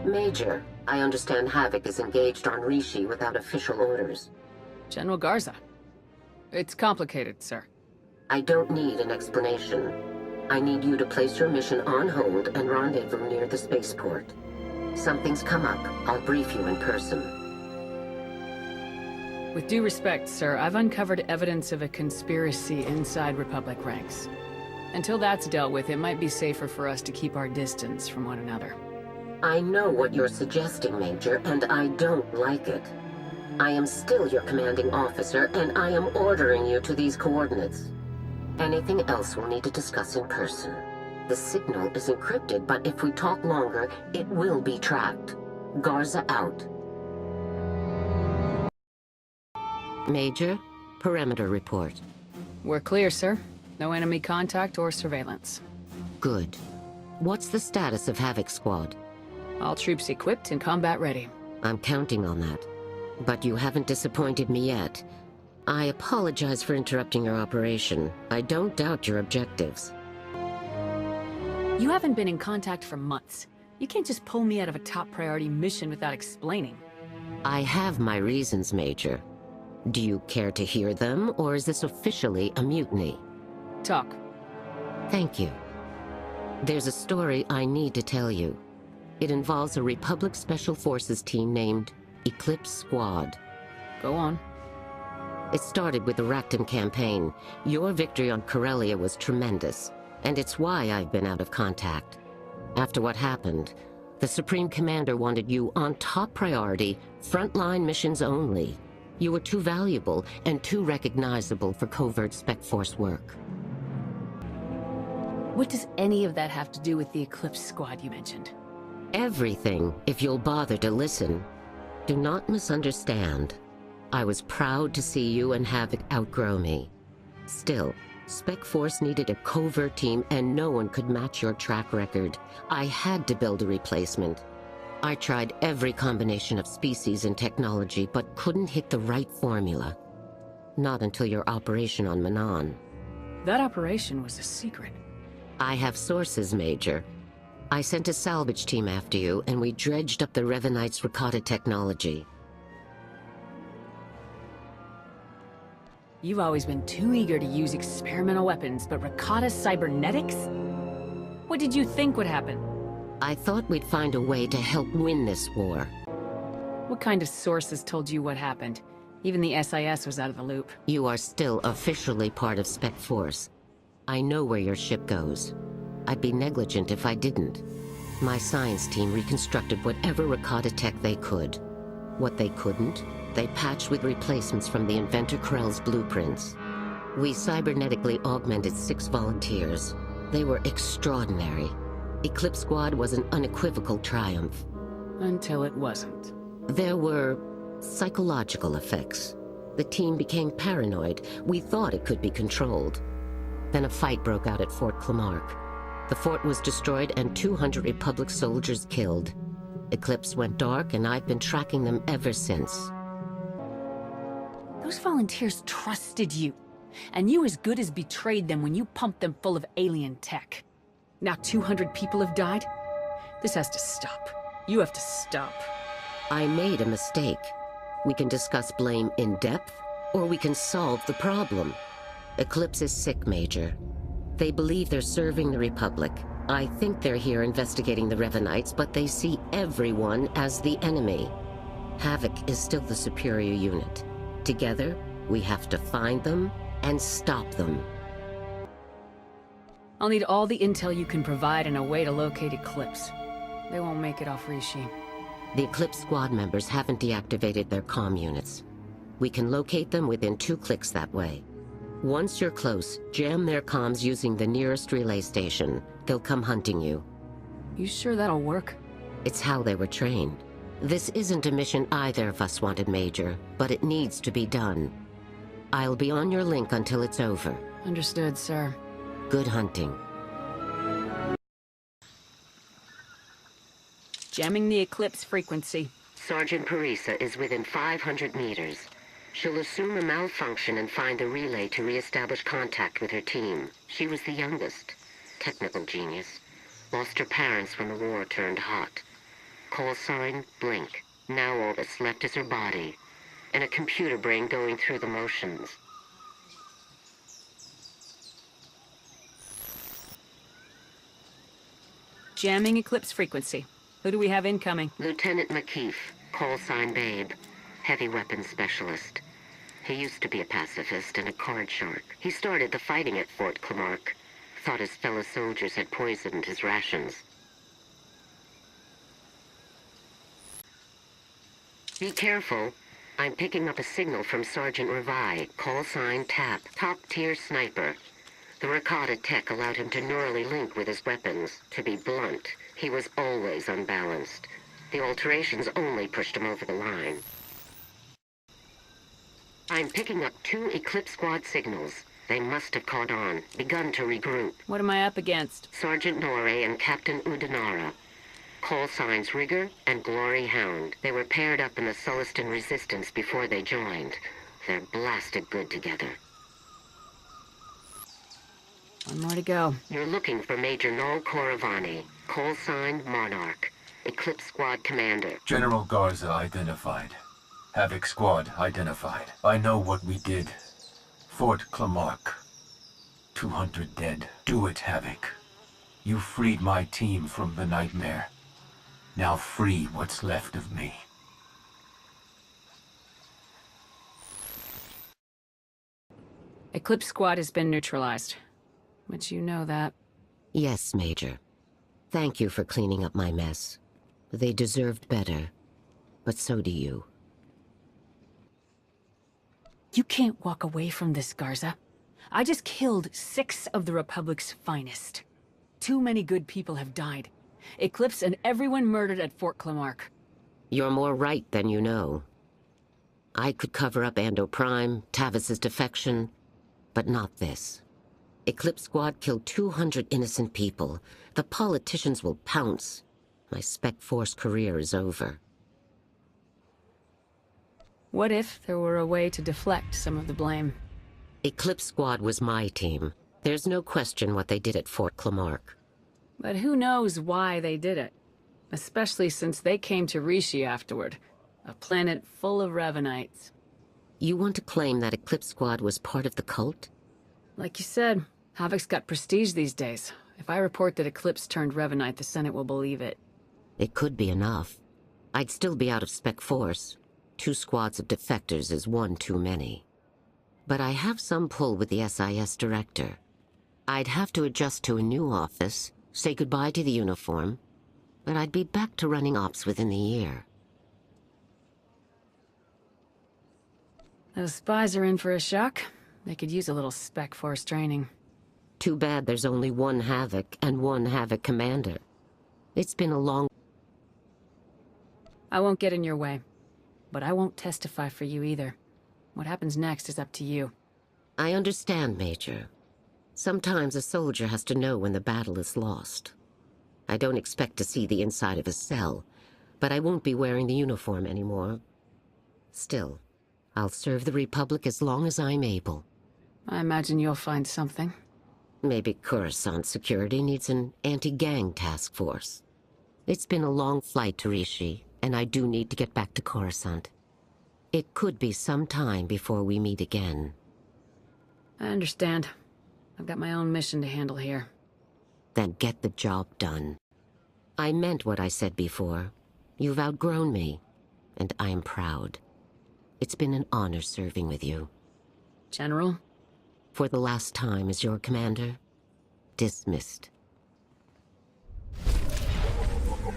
Major, I understand Havoc is engaged on Rishi without official orders. General Garza. It's complicated, sir. I don't need an explanation. I need you to place your mission on hold and rendezvous near the spaceport. Something's come up. I'll brief you in person. With due respect, sir, I've uncovered evidence of a conspiracy inside Republic ranks. Until that's dealt with, it might be safer for us to keep our distance from one another. I know what you're suggesting, Major, and I don't like it. I am still your commanding officer, and I am ordering you to these coordinates. Anything else we'll need to discuss in person. The signal is encrypted, but if we talk longer, it will be tracked. Garza out. Major, perimeter report. We're clear, sir. No enemy contact or surveillance. Good. What's the status of Havoc Squad? All troops equipped and combat ready. I'm counting on that. But you haven't disappointed me yet. I apologize for interrupting your operation. I don't doubt your objectives. You haven't been in contact for months. You can't just pull me out of a top priority mission without explaining. I have my reasons, Major. Do you care to hear them, or is this officially a mutiny? Talk. Thank you. There's a story I need to tell you. It involves a Republic Special Forces team named Eclipse Squad. Go on. It started with the Rackham campaign. Your victory on Corellia was tremendous, and it's why I've been out of contact. After what happened, the Supreme Commander wanted you on top priority, frontline missions only. You were too valuable and too recognizable for covert Spec Force work. What does any of that have to do with the Eclipse Squad you mentioned? Everything, if you'll bother to listen. Do not misunderstand. I was proud to see you and Havoc outgrow me. Still, Spec Force needed a covert team and no one could match your track record. I had to build a replacement. I tried every combination of species and technology, but couldn't hit the right formula. Not until your operation on Manon. That operation was a secret. I have sources, Major. I sent a salvage team after you, and we dredged up the Revanite's Rakata technology. You've always been too eager to use experimental weapons, but Rakata cybernetics? What did you think would happen? I thought we'd find a way to help win this war. What kind of sources told you what happened? Even the SIS was out of the loop. You are still officially part of Spec Force. I know where your ship goes. I'd be negligent if I didn't. My science team reconstructed whatever Rakata tech they could. What they couldn't, they patched with replacements from the inventor Krell's blueprints. We cybernetically augmented 6 volunteers. They were extraordinary. Eclipse Squad was an unequivocal triumph. Until it wasn't. There were psychological effects. The team became paranoid. We thought it could be controlled. Then a fight broke out at Fort Clamarque. The fort was destroyed and 200 Republic soldiers killed. Eclipse went dark, and I've been tracking them ever since. Those volunteers trusted you, and you as good as betrayed them when you pumped them full of alien tech. Now 200 people have died? This has to stop. You have to stop. I made a mistake. We can discuss blame in depth, or we can solve the problem. Eclipse is sick, Major. They believe they're serving the Republic. I think they're here investigating the Revanites, but they see everyone as the enemy. Havoc is still the superior unit. Together, we have to find them and stop them. I'll need all the intel you can provide and a way to locate Eclipse. They won't make it off Rishi. The Eclipse Squad members haven't deactivated their comm units. We can locate them within 2 clicks that way. Once you're close, jam their comms using the nearest relay station. They'll come hunting you. You sure that'll work? It's how they were trained. This isn't a mission either of us wanted, Major, but it needs to be done. I'll be on your link until it's over. Understood, sir. Good hunting. Jamming the Eclipse frequency. Sergeant Parisa is within 500 meters. She'll assume a malfunction and find the relay to re-establish contact with her team. She was the youngest. Technical genius. Lost her parents when the war turned hot. Call sign, Blink. Now all that's left is her body, and a computer brain going through the motions. Jamming Eclipse frequency. Who do we have incoming? Lieutenant McKeef, call sign Babe, heavy weapons specialist. He used to be a pacifist and a card shark. He started the fighting at Fort Clamark. Thought his fellow soldiers had poisoned his rations. Be careful. I'm picking up a signal from Sergeant Revi, call sign TAP, top-tier sniper. The Rakata tech allowed him to neurally link with his weapons. To be blunt, he was always unbalanced. The alterations only pushed him over the line. I'm picking up 2 Eclipse Squad signals. They must have caught on, begun to regroup. What am I up against? Sergeant Norrie and Captain Udanara. Call signs Rigger and Glory Hound. They were paired up in the Sullustan Resistance before they joined. They're blasted good together. One more to go. You're looking for Major Noel Coravani. Call sign Monarch. Eclipse Squad Commander. General Garza identified. Havoc Squad identified. I know what we did. Fort Clamark. 200 dead. Do it, Havoc. You freed my team from the nightmare. Now free what's left of me. Eclipse Squad has been neutralized. But you know that. Yes, Major. Thank you for cleaning up my mess. They deserved better. But so do you. You can't walk away from this, Garza. I just killed 6 of the Republic's finest. Too many good people have died. Eclipse and everyone murdered at Fort Clamark. You're more right than you know. I could cover up Ando Prime, Tavis's defection, but not this. Eclipse Squad killed 200 innocent people. The politicians will pounce. My Spec Force career is over. What if there were a way to deflect some of the blame? Eclipse Squad was my team. There's no question what they did at Fort Clamark. But who knows why they did it? Especially since they came to Rishi afterward. A planet full of Ravenites. You want to claim that Eclipse Squad was part of the cult? Like you said, Havoc's got prestige these days. If I report that Eclipse turned Revenite, the Senate will believe it. It could be enough. I'd still be out of Spec Force. 2 squads of defectors is one too many. But I have some pull with the SIS director. I'd have to adjust to a new office, say goodbye to the uniform, but I'd be back to running ops within the year. Those spies are in for a shock. They could use a little Spec Force training. Too bad there's only one Havoc and one Havoc commander. It's been a long... I won't get in your way. But I won't testify for you either. What happens next is up to you. I understand, Major. Sometimes a soldier has to know when the battle is lost. I don't expect to see the inside of a cell, but I won't be wearing the uniform anymore. Still, I'll serve the Republic as long as I'm able. I imagine you'll find something. Maybe Coruscant security needs an anti-gang task force. It's been a long flight to Rishi, and I do need to get back to Coruscant. It could be some time before we meet again. I understand. I've got my own mission to handle here. Then get the job done. I meant what I said before. You've outgrown me, and I am proud. It's been an honor serving with you. General? For the last time as your commander, dismissed.